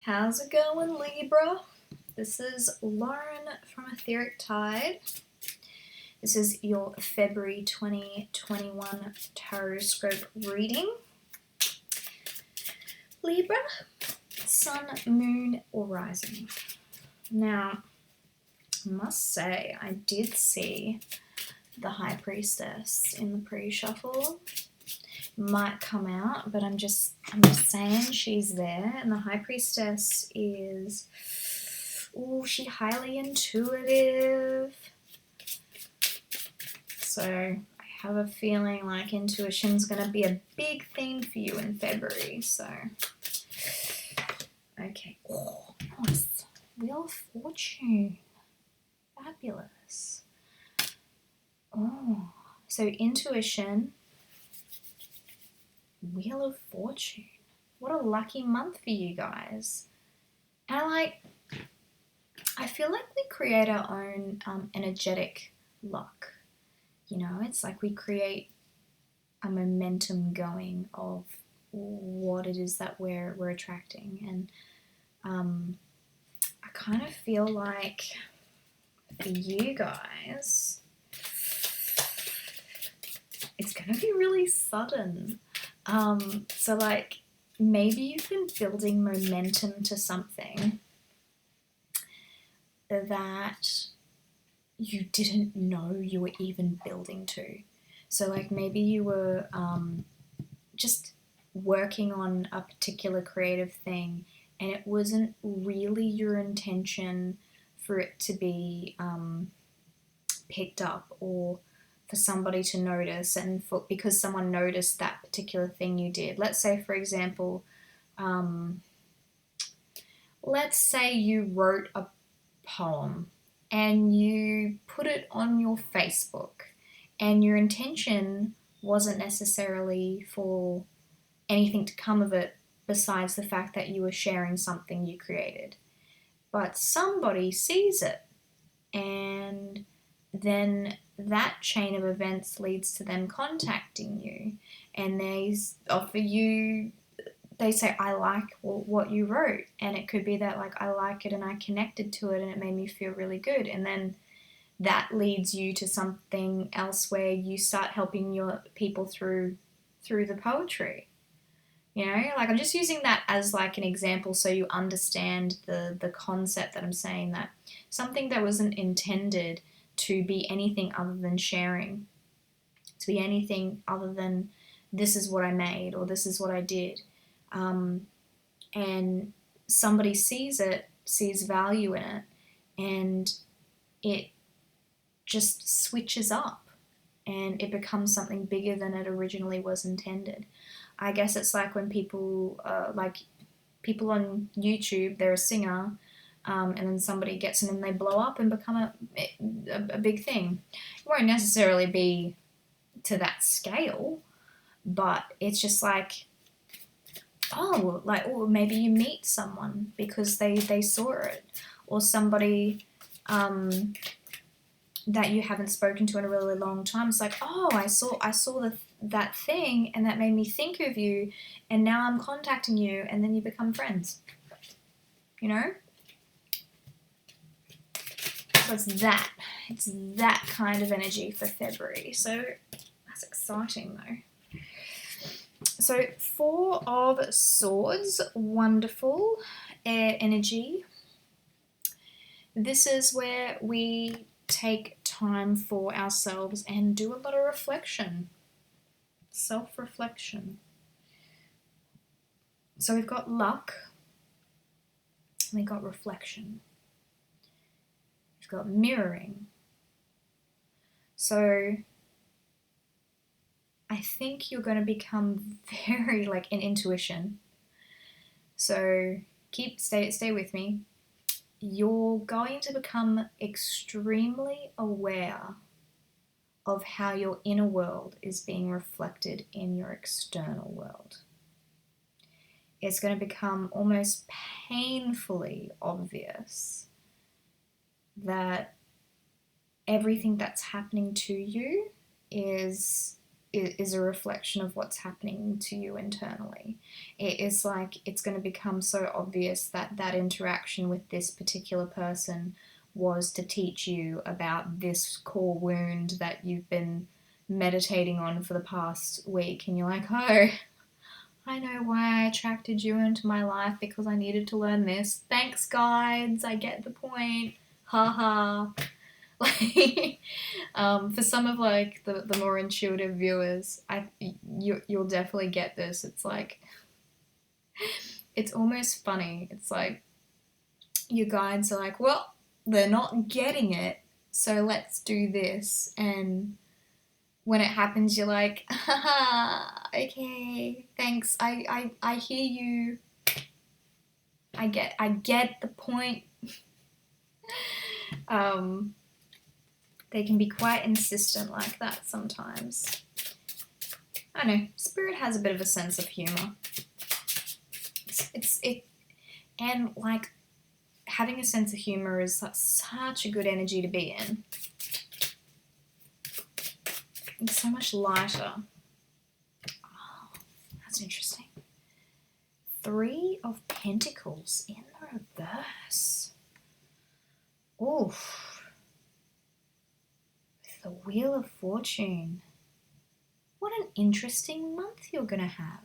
How's it going, Libra? This is Lauren from Etheric Tide. This is your February 2021 Tarotscope reading. Libra, Sun, Moon, or Rising. Now, I must say, I did see the High Priestess in the pre-shuffle. Might come out, but I'm just saying she's there. And the High Priestess is, she highly intuitive. So I have a feeling like intuition's going to be a big theme for you in February. So, okay. Oh, nice. Wheel of Fortune. Fabulous. Oh, so intuition. Wheel of Fortune. What a lucky month for you guys. And I feel like we create our own energetic luck. You know, it's like we create a momentum going of what it is that we're attracting. And I kind of feel like for you guys, it's going to be really sudden. So like maybe you've been building momentum to something that you didn't know you were even building to. So like maybe you were just working on a particular creative thing and it wasn't really your intention for it to be picked up or for somebody to notice, and because someone noticed that particular thing you did. Let's say, for example, let's say you wrote a poem and you put it on your Facebook and your intention wasn't necessarily for anything to come of it besides the fact that you were sharing something you created. But somebody sees it and then that chain of events leads to them contacting you and they offer you, they say, I like what you wrote. And it could be that like, I like it and I connected to it and it made me feel really good. And then that leads you to something else where you start helping your people through the poetry. You know, like I'm just using that as like an example so you understand the concept that I'm saying, that something that wasn't intended to be anything other than sharing, to be anything other than this is what I made or this is what I did. And somebody sees it, sees value in it, and it just switches up and it becomes something bigger than it originally was intended. I guess it's like when people, like people on YouTube, they're a singer, and then somebody gets in and they blow up and become a big thing. It won't necessarily be to that scale, but it's just like, or maybe you meet someone because they saw it, or somebody that you haven't spoken to in a really long time. It's like, I saw that thing and that made me think of you and now I'm contacting you, and then you become friends. You know? So it's that kind of energy for February. So that's exciting though. So 4 of Swords, wonderful air energy. This is where we take time for ourselves and do a lot of reflection, self-reflection. So we've got luck, and we've got reflection. We've got mirroring. So I think you're going to become very like in intuition. So stay with me. You're going to become extremely aware of how your inner world is being reflected in your external world. It's going to become almost painfully obvious that everything that's happening to you is is a reflection of what's happening to you internally. It is like it's going to become so obvious that that interaction with this particular person was to teach you about this core wound that you've been meditating on for the past week, and you're like, oh, I know why I attracted you into my life, because I needed to learn this. Thanks, guides, I get the point. Haha. Like, for some of like the more intuitive viewers, you'll definitely get this. It's like, it's almost funny. It's like your guides are like, well, they're not getting it, so let's do this. And when it happens, you're like, haha, okay, thanks. I hear you. I get the point. They can be quite insistent like that sometimes. I know, Spirit has a bit of a sense of humor. And like, having a sense of humor is like such a good energy to be in. It's so much lighter. Oh, that's interesting. 3 of Pentacles in the reverse. Oof. The Wheel of Fortune. What an interesting month you're going to have.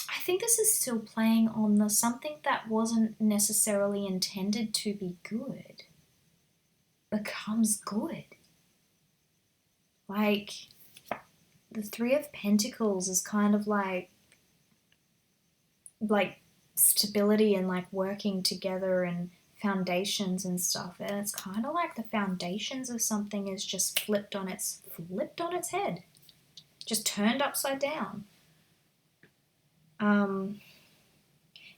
I think this is still playing on the something that wasn't necessarily intended to be good becomes good. Like, the 3 of Pentacles is kind of like stability and like working together and foundations and stuff, and it's kind of like the foundations of something is just flipped on its head, just turned upside down.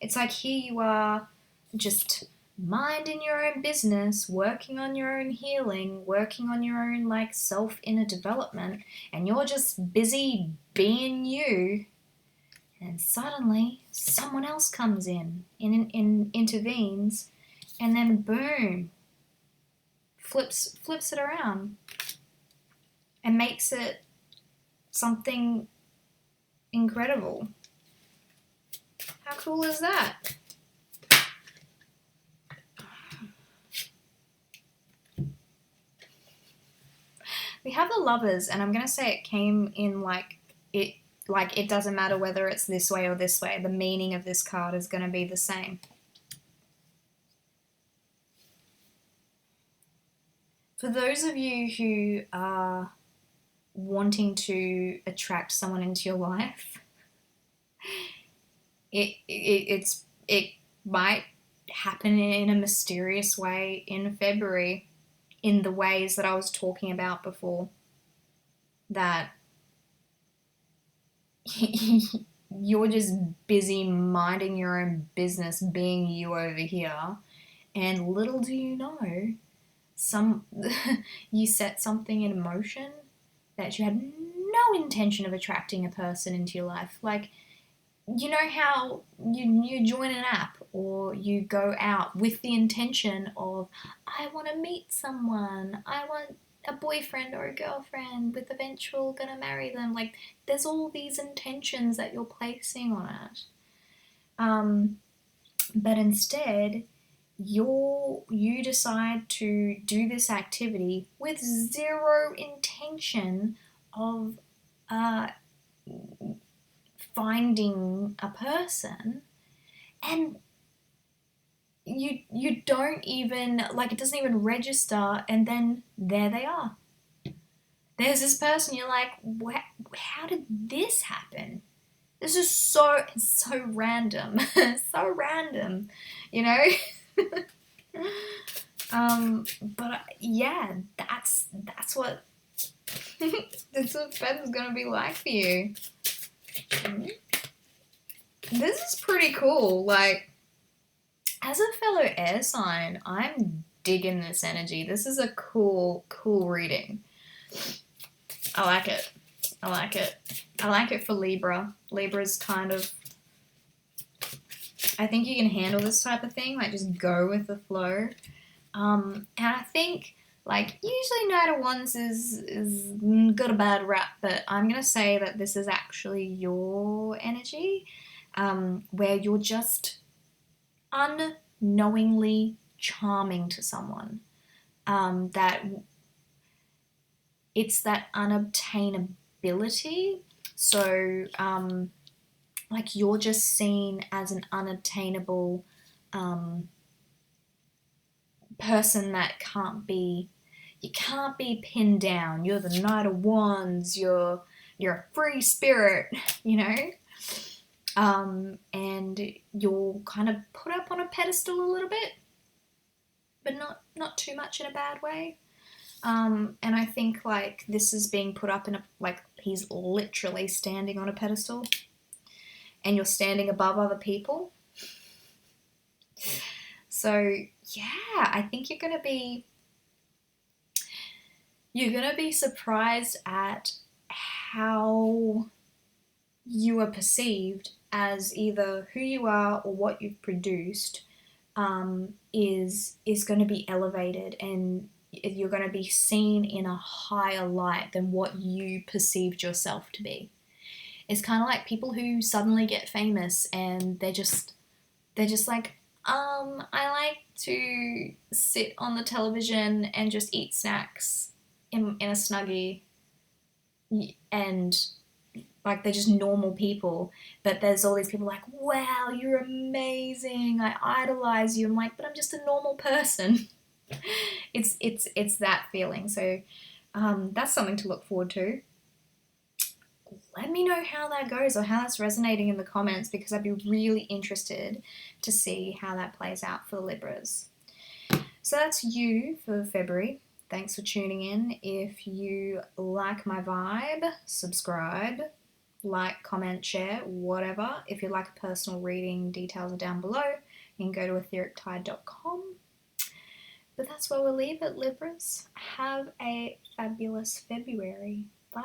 It's like here you are, just minding your own business, working on your own healing, working on your own like self inner development, and you're just busy being you. And suddenly someone else comes in intervenes, and then boom, flips it around and makes it something incredible. How cool is that? We have the Lovers, and I'm going to say it came in like it doesn't matter whether it's this way or this way. The meaning of this card is going to be the same. For those of you who are wanting to attract someone into your life, it might happen in a mysterious way in February, in the ways that I was talking about before, that you're just busy minding your own business, being you over here, and little do you know, you set something in motion that you had no intention of attracting a person into your life. Like, you know how you join an app or you go out with the intention of, I want to meet someone, I want a boyfriend or a girlfriend with eventual gonna marry them. Like, there's all these intentions that you're placing on it. But instead, you decide to do this activity with zero intention of finding a person, and you don't even, like, it doesn't even register, and then there they are. There's this person, you're like, how did this happen? This is so random. So random, you know? But yeah, that's what that's what Feb's gonna be like for you. This is pretty cool. Like, as a fellow air sign, I'm digging this energy. This is a cool reading. I like it. I like it for Libra. Libra's kind of, I think you can handle this type of thing, like just go with the flow. And I think Like, usually Knight of Wands is got a bad rap, but I'm going to say that this is actually your energy, where you're just unknowingly charming to someone. That it's that unobtainability. So, like, you're just seen as an unobtainable person that you can't be pinned down. You're the Knight of Wands. You're a free spirit, you know. And you're kind of put up on a pedestal a little bit, but not too much in a bad way. And I think like this is being put up in a, like, he's literally standing on a pedestal, and you're standing above other people. So yeah, I think you're gonna be surprised at how you are perceived as either who you are or what you've produced, is going to be elevated, and you're going to be seen in a higher light than what you perceived yourself to be. It's kind of like people who suddenly get famous and they're just like, I like to sit on the television and just eat snacks in a Snuggie, and like they're just normal people, but there's all these people like, wow, you're amazing, I idolize you. I'm like, but I'm just a normal person. It's that feeling. So that's something to look forward to. Let me know how that goes or how that's resonating in the comments, because I'd be really interested to see how that plays out for the Libras. So that's you for February. Thanks for tuning in. If you like my vibe, subscribe, like, comment, share, whatever. If you'd like a personal reading, details are down below. You can go to etherictide.com. But that's where we'll leave it, Libras. Have a fabulous February.